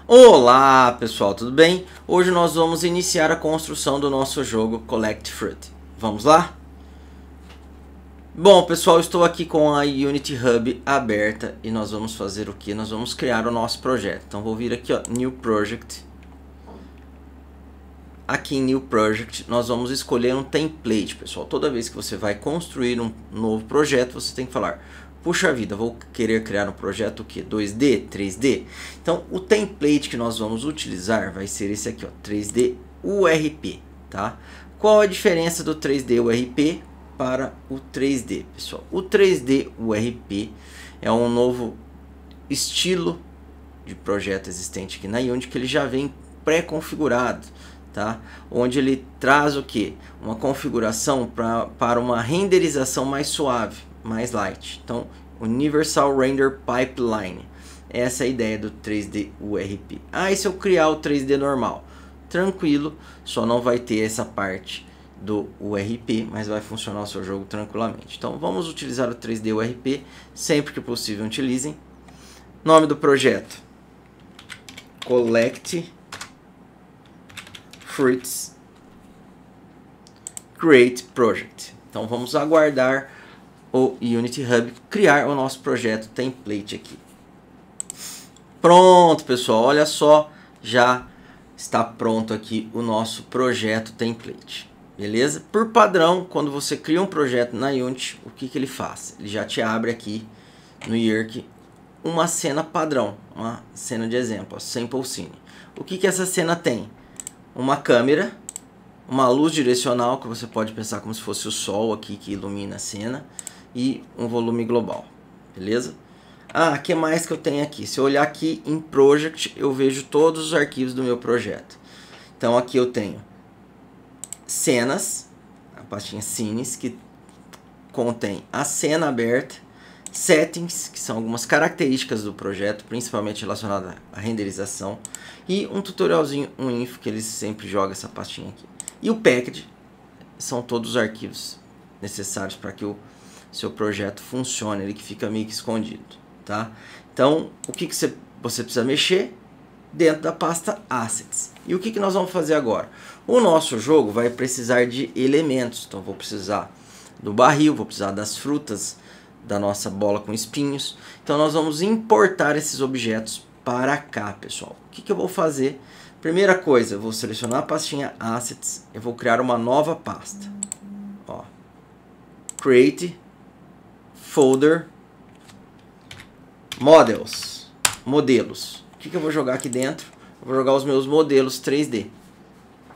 Olá pessoal, tudo bem? Hoje nós vamos iniciar a construção do nosso jogo Collect Fruit. Vamos lá? Bom pessoal, estou aqui com a Unity Hub aberta e nós vamos fazer o que? Nós vamos criar o nosso projeto. Então vou vir aqui, ó, New Project. Aqui em New Project nós vamos escolher um template, pessoal. Toda vez que você vai construir um novo projeto, você tem que falar: puxa vida, vou querer criar um projeto o que? 2D, 3D? Então o template que nós vamos utilizar vai ser esse aqui, ó, 3D URP, tá? Qual a diferença do 3D URP para o 3D, pessoal? O 3D URP é um novo estilo de projeto existente aqui na Unity, que ele já vem pré-configurado, tá? Onde ele traz o que? Uma configuração para uma renderização mais suave, mais light. Então, Universal Render Pipeline. Essa é a ideia do 3D URP. Ah, e se eu criar o 3D normal? Tranquilo, só não vai ter essa parte do URP, mas vai funcionar o seu jogo tranquilamente. Então, vamos utilizar o 3D URP, sempre que possível utilizem. Nome do projeto: Collect Fruits Create Project. Então vamos aguardar o Unity Hub criar o nosso projeto template aqui. Pronto pessoal, olha só, já está pronto aqui o nosso projeto template, beleza? Por padrão, quando você cria um projeto na Unity, o que ele faz? Ele já te abre aqui no Yerk uma cena padrão, uma cena de exemplo, ó, Sample Scene. O que essa cena tem? Uma câmera, uma luz direcional, que você pode pensar como se fosse o sol aqui que ilumina a cena, e um volume global, beleza? Ah, o que mais que eu tenho aqui? Se eu olhar aqui em Project, eu vejo todos os arquivos do meu projeto. Então aqui eu tenho cenas, a pastinha Scenes, que contém a cena aberta, Settings, que são algumas características do projeto, principalmente relacionadas à renderização, e um tutorialzinho, um info, que eles sempre jogam essa pastinha aqui. E o Package são todos os arquivos necessários para que o seu projeto funcione, ele que fica meio que escondido, tá? Então, o que você precisa mexer? Dentro da pasta Assets. E o que nós vamos fazer agora? O nosso jogo vai precisar de elementos, então vou precisar do barril, vou precisar das frutas, da nossa bola com espinhos. Então nós vamos importar esses objetos para cá, pessoal. O que eu vou fazer? Primeira coisa, eu vou selecionar a pastinha Assets, eu vou criar uma nova pasta. Ó, Create Folder Models, modelos. O que eu vou jogar aqui dentro? Eu vou jogar os meus modelos 3D,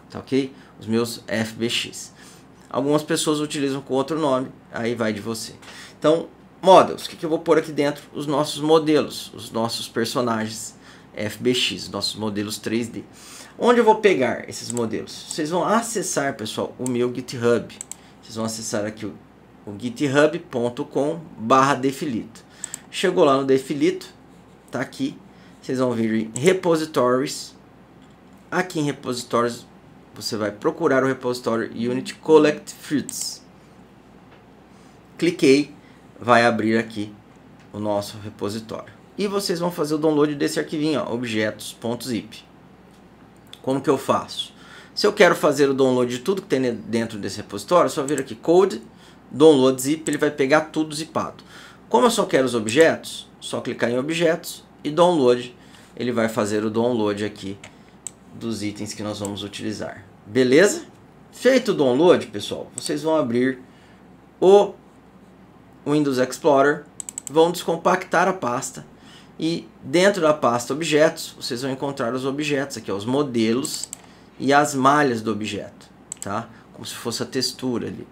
tá ok? Os meus FBX. Algumas pessoas utilizam com outro nome, aí vai de você. Então, Models, o que eu vou pôr aqui dentro? Os nossos modelos, os nossos personagens FBX, nossos modelos 3D. Onde eu vou pegar esses modelos? Vocês vão acessar, pessoal, o meu GitHub. Vocês vão acessar aqui o github.com/defilito. Chegou lá no defilito, tá aqui. Vocês vão vir em Repositories. Aqui em Repositories, você vai procurar o repositório Unity Collect Fruits. Cliquei, vai abrir aqui o nosso repositório. E vocês vão fazer o download desse arquivinho, ó, objetos.zip. Como que eu faço? Se eu quero fazer o download de tudo que tem dentro desse repositório, é só vir aqui, Code, Download Zip, ele vai pegar tudo zipado. Como eu só quero os objetos, só clicar em Objetos e Download, ele vai fazer o download aqui dos itens que nós vamos utilizar. Beleza? Feito o download, pessoal, vocês vão abrir o Windows Explorer, vão descompactar a pasta e dentro da pasta objetos, vocês vão encontrar os objetos aqui, ó, os modelos e as malhas do objeto, tá? Como se fosse a textura ali.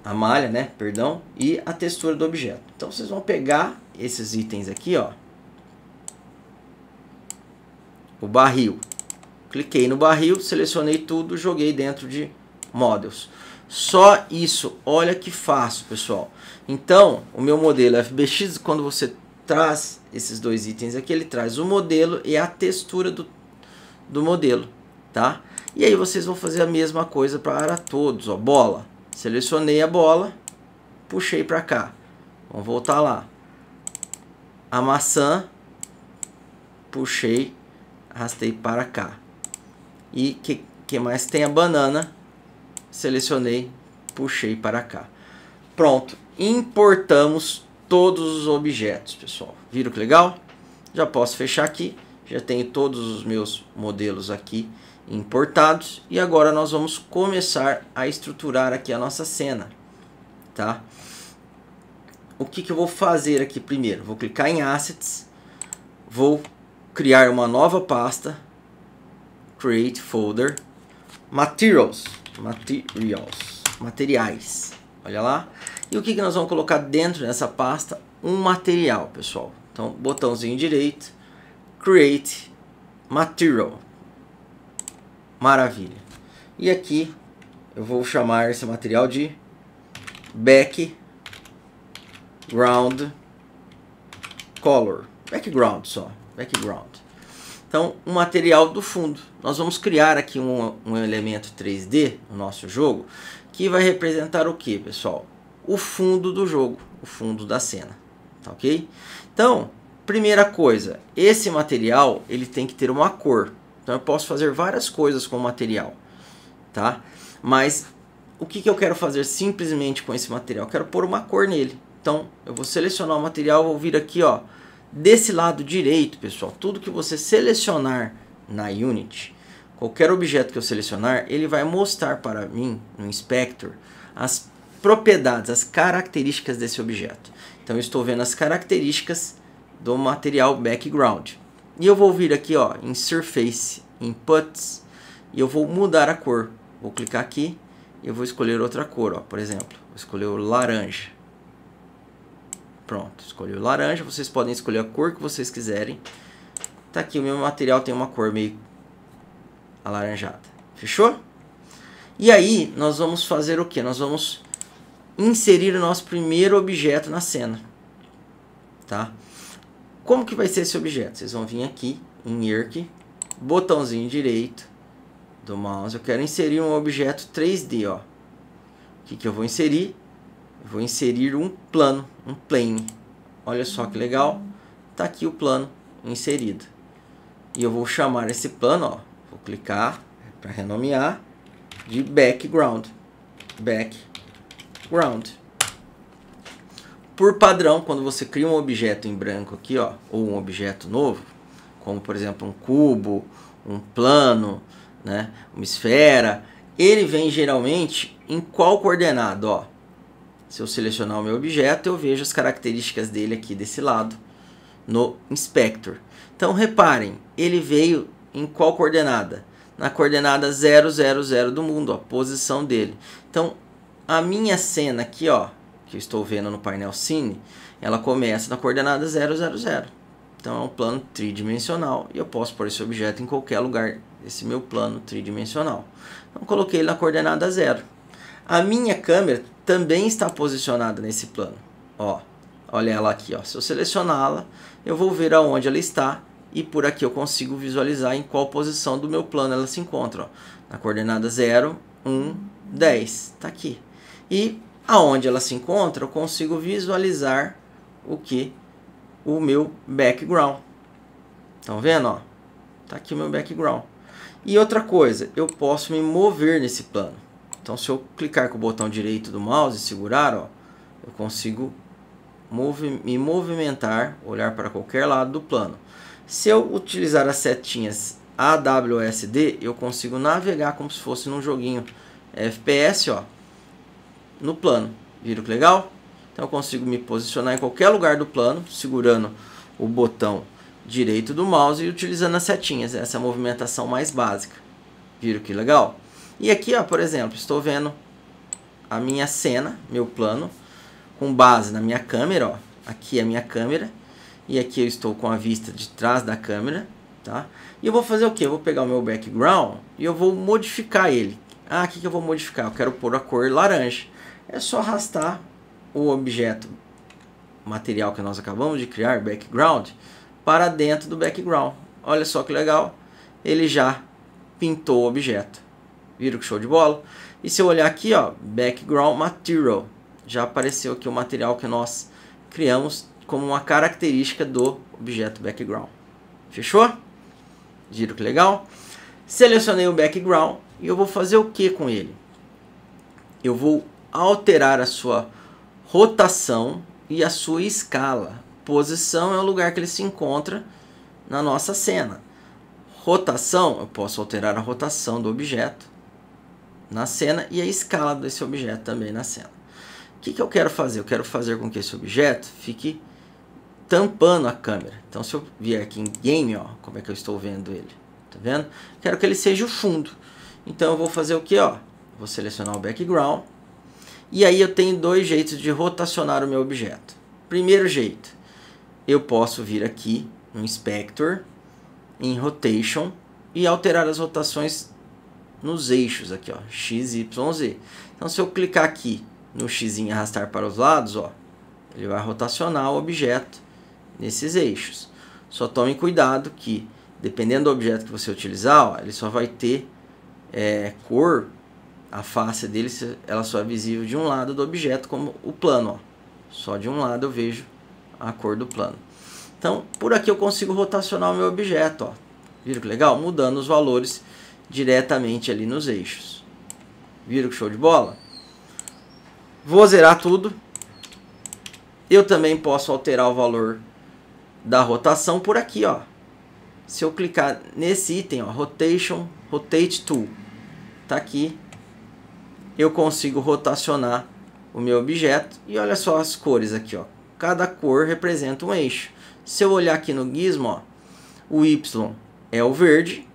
A malha, né, perdão, e a textura do objeto. Então vocês vão pegar esses itens aqui, ó. O barril. Cliquei no barril, selecionei tudo, joguei dentro de Models. Só isso, olha que fácil, pessoal. Então, o meu modelo FBX, quando você traz esses dois itens aqui, ele traz o modelo e a textura do modelo, tá? E aí vocês vão fazer a mesma coisa para todos, ó. Bola, selecionei a bola, puxei para cá. Vamos voltar lá. A maçã, puxei arrastei para cá. E que mais tem? A banana, selecionei, puxei para cá. Pronto, importamos todos os objetos, pessoal. Viram que legal? Já posso fechar aqui, já tenho todos os meus modelos aqui importados. E agora nós vamos começar a estruturar aqui a nossa cena, tá? O que eu vou fazer aqui primeiro? Vou clicar em Assets, vou criar uma nova pasta, Create Folder, Materials, materiais, olha lá. E o que nós vamos colocar dentro dessa pasta? Um material, pessoal. Então, botãozinho direito, Create Material, maravilha. E aqui eu vou chamar esse material de Background Color, background só, background. Então, um material do fundo. Nós vamos criar aqui um elemento 3D no nosso jogo, que vai representar o que, pessoal? O fundo do jogo, o fundo da cena, tá ok? Então, primeira coisa, esse material ele tem que ter uma cor. Então, eu posso fazer várias coisas com o material, tá? Mas, o que eu quero fazer simplesmente com esse material? Eu quero pôr uma cor nele. Então, eu vou selecionar o material, vou vir aqui, ó, desse lado direito, pessoal. Tudo que você selecionar na Unity, qualquer objeto que eu selecionar, ele vai mostrar para mim, no Inspector, as propriedades, as características desse objeto. Então, eu estou vendo as características do material background. E eu vou vir aqui, ó, em Surface Inputs, e eu vou mudar a cor. Vou clicar aqui e eu vou escolher outra cor, ó. Por exemplo, vou escolher o laranja. Pronto, escolhi o laranja. Vocês podem escolher a cor que vocês quiserem. Tá aqui, o meu material tem uma cor meio alaranjada. Fechou? E aí, nós vamos fazer o que? Nós vamos inserir o nosso primeiro objeto na cena. Tá? Como que vai ser esse objeto? Vocês vão vir aqui em Arc, botãozinho direito do mouse. Eu quero inserir um objeto 3D, ó. O que eu vou inserir? Eu vou inserir um plano, um plane. Olha só que legal. Tá aqui o plano inserido. E eu vou chamar esse plano, ó. Vou clicar para renomear de background. Background. Por padrão, quando você cria um objeto em branco aqui, ó, ou um objeto novo, como por exemplo um cubo, um plano, né, uma esfera, ele vem geralmente em qual coordenada, ó? Se eu selecionar o meu objeto, eu vejo as características dele aqui desse lado, no Inspector. Então, reparem, ele veio em qual coordenada? Na coordenada 0, 0, 0 do mundo, ó, a posição dele. Então, a minha cena aqui, ó, que eu estou vendo no painel Scene, ela começa na coordenada 0, 0, 0. Então, é um plano tridimensional e eu posso pôr esse objeto em qualquer lugar desse meu plano tridimensional. Então, coloquei ele na coordenada 0. A minha câmera também está posicionada nesse plano. Ó, olha ela aqui, ó. Se eu selecioná-la, eu vou ver aonde ela está e por aqui eu consigo visualizar em qual posição do meu plano ela se encontra. Ó. Na coordenada 0, 1, 10. Está aqui. E aonde ela se encontra, eu consigo visualizar o que? O meu background. Estão vendo? Ó? Tá aqui o meu background. E outra coisa, eu posso me mover nesse plano. Então, se eu clicar com o botão direito do mouse e segurar, ó, eu consigo me movimentar, olhar para qualquer lado do plano. Se eu utilizar as setinhas AWSD, eu consigo navegar como se fosse num joguinho FPS, ó, no plano. Viram que legal? Então, eu consigo me posicionar em qualquer lugar do plano, segurando o botão direito do mouse e utilizando as setinhas. Essa é a movimentação mais básica. Viram que legal? E aqui, ó, por exemplo, estou vendo a minha cena, meu plano, com base na minha câmera, ó. Aqui é a minha câmera. E aqui eu estou com a vista de trás da câmera, tá? E eu vou fazer o quê? Eu vou pegar o meu background e eu vou modificar ele. Ah, o que eu vou modificar? Eu quero pôr a cor laranja. É só arrastar o objeto, o material que nós acabamos de criar, background, para dentro do background. Olha só que legal. Ele já pintou o objeto. Viram que show de bola? E se eu olhar aqui, ó, background material, já apareceu aqui o material que nós criamos como uma característica do objeto background. Fechou? Viram que legal? Selecionei o background e eu vou fazer o que com ele? Eu vou alterar a sua rotação e a sua escala. Posição é o lugar que ele se encontra na nossa cena. Rotação, eu posso alterar a rotação do objeto na cena e a escala desse objeto também na cena. O que eu quero fazer? Eu quero fazer com que esse objeto fique tampando a câmera. Então, se eu vier aqui em Game, ó, como é que eu estou vendo ele? Tá vendo? Quero que ele seja o fundo. Então, eu vou fazer o que? Vou selecionar o background. E aí eu tenho dois jeitos de rotacionar o meu objeto. Primeiro jeito, eu posso vir aqui no Inspector, em Rotation, e alterar as rotações nos eixos aqui, ó, X, Y, Z. Então, se eu clicar aqui no X e arrastar para os lados, ó, ele vai rotacionar o objeto nesses eixos. Só tome cuidado que, dependendo do objeto que você utilizar, ó, ele só vai ter cor, a face dele ela só é visível de um lado do objeto, como o plano. Ó. Só de um lado eu vejo a cor do plano. Então, por aqui eu consigo rotacionar o meu objeto. Ó. Viram que legal? Mudando os valores diretamente ali nos eixos. Viram que show de bola? Vou zerar tudo. Eu também posso alterar o valor da rotação por aqui, ó. Se eu clicar nesse item, ó, Rotation, Rotate Tool, tá aqui. Eu consigo rotacionar o meu objeto e olha só as cores aqui, ó. Cada cor representa um eixo. Se eu olhar aqui no gizmo, ó, o Y é o verde,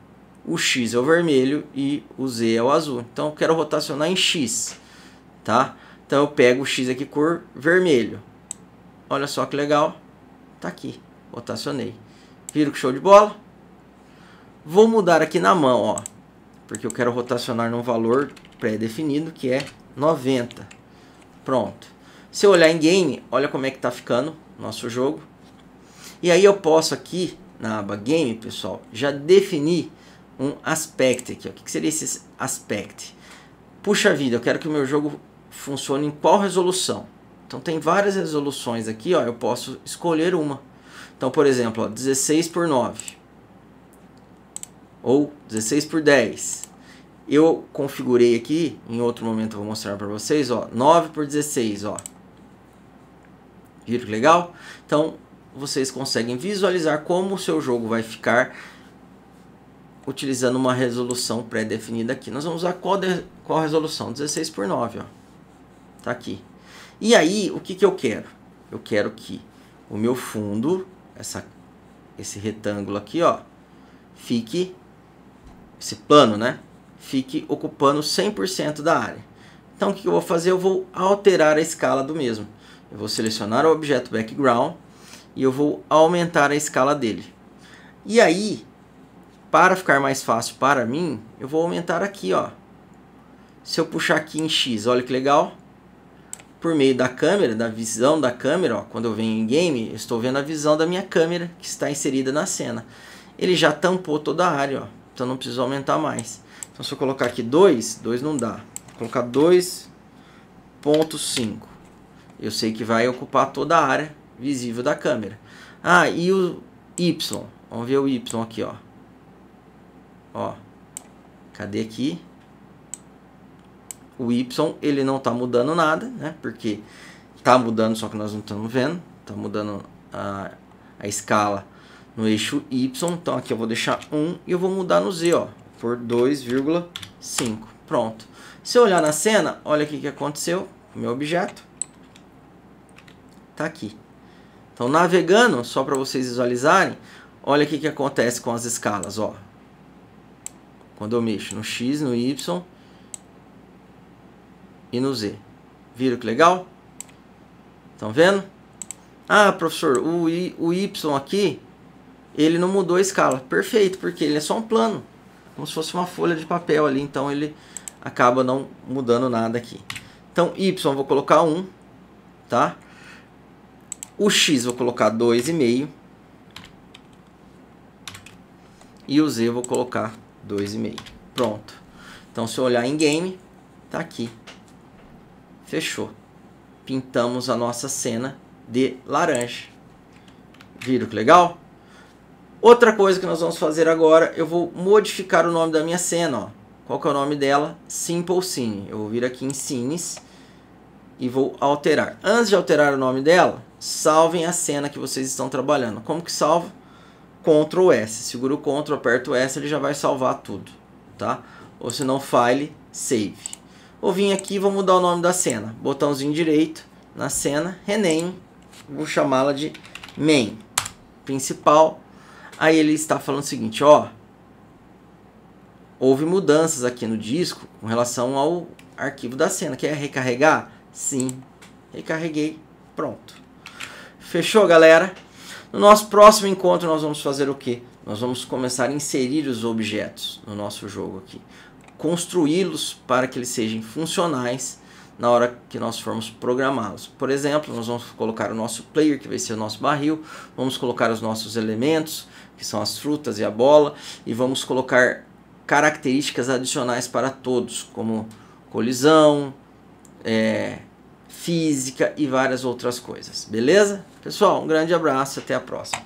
o X é o vermelho e o Z é o azul. Então eu quero rotacionar em X, tá? Então eu pego o X aqui cor vermelho. Olha só que legal. Tá aqui. Rotacionei. Viram que show de bola? Vou mudar aqui na mão, ó. Porque eu quero rotacionar num valor pré-definido que é 90. Pronto. Se eu olhar em Game, olha como é que tá ficando nosso jogo. E aí eu posso aqui, na aba Game, pessoal, já definir um aspect aqui. Ó. O que seria esse aspect? Puxa vida, eu quero que o meu jogo funcione em qual resolução? Então tem várias resoluções aqui, ó, eu posso escolher uma. Então, por exemplo, ó, 16:9 ou 16:10. Eu configurei aqui, em outro momento eu vou mostrar para vocês, ó, 9:16, ó. Viram que legal? Então, vocês conseguem visualizar como o seu jogo vai ficar utilizando uma resolução pré-definida aqui. Nós vamos usar qual resolução? 16:9, ó. Tá aqui. E aí, o que eu quero? Eu quero que o meu fundo, esse retângulo aqui, ó, fique, esse plano, né? Fique ocupando 100% da área. Então, o que eu vou fazer? Eu vou alterar a escala do mesmo. Eu vou selecionar o objeto background e eu vou aumentar a escala dele. E aí, para ficar mais fácil para mim, eu vou aumentar aqui, ó. Se eu puxar aqui em X, olha que legal. Por meio da câmera, da visão da câmera, ó, quando eu venho em Game, eu estou vendo a visão da minha câmera que está inserida na cena. Ele já tampou toda a área, ó, então não preciso aumentar mais. Então se eu colocar aqui 2 não dá. Vou colocar 2.5. Eu sei que vai ocupar toda a área visível da câmera. Ah, e o Y? Vamos ver o Y aqui, ó. Ó, cadê aqui? O Y, ele não está mudando nada, né? Porque está mudando, só que nós não estamos vendo. Está mudando a escala no eixo Y. Então aqui eu vou deixar 1 e eu vou mudar no Z, ó, por 2,5. Pronto. Se eu olhar na cena, olha o que aconteceu com o meu objeto. Está aqui. Então, navegando, só para vocês visualizarem, olha o que acontece com as escalas, ó. Quando eu mexo no X, no Y e no Z. Viram que legal? Estão vendo? Ah, professor, o Y aqui, ele não mudou a escala. Perfeito, porque ele é só um plano. Como se fosse uma folha de papel ali. Então ele acaba não mudando nada aqui. Então Y eu vou colocar 1. Tá? O X eu vou colocar 2,5. E o Z eu vou colocar 2,5. Pronto. Então se eu olhar em Game, tá aqui. Fechou. Pintamos a nossa cena de laranja. Viram que legal? Outra coisa que nós vamos fazer agora, eu vou modificar o nome da minha cena. Ó. Qual que é o nome dela? Simple Scene. Eu vou vir aqui em Scenes e vou alterar. Antes de alterar o nome dela, salvem a cena que vocês estão trabalhando. Como que salva? Ctrl S. Segura o Ctrl, aperta o S, ele já vai salvar tudo. Tá? Ou se não, File, Save. Vou vir aqui e vou mudar o nome da cena. Botãozinho direito na cena, Rename. Vou chamá-la de Main. Principal. Aí ele está falando o seguinte, ó. Houve mudanças aqui no disco com relação ao arquivo da cena. Quer recarregar? Sim. Recarreguei. Pronto. Fechou, galera? No nosso próximo encontro nós vamos fazer o quê? Nós vamos começar a inserir os objetos no nosso jogo aqui. Construí-los para que eles sejam funcionais na hora que nós formos programá-los. Por exemplo, nós vamos colocar o nosso player, que vai ser o nosso barril. Vamos colocar os nossos elementos, que são as frutas e a bola. E vamos colocar características adicionais para todos, como colisão, física e várias outras coisas. Beleza? Pessoal, um grande abraço e até a próxima.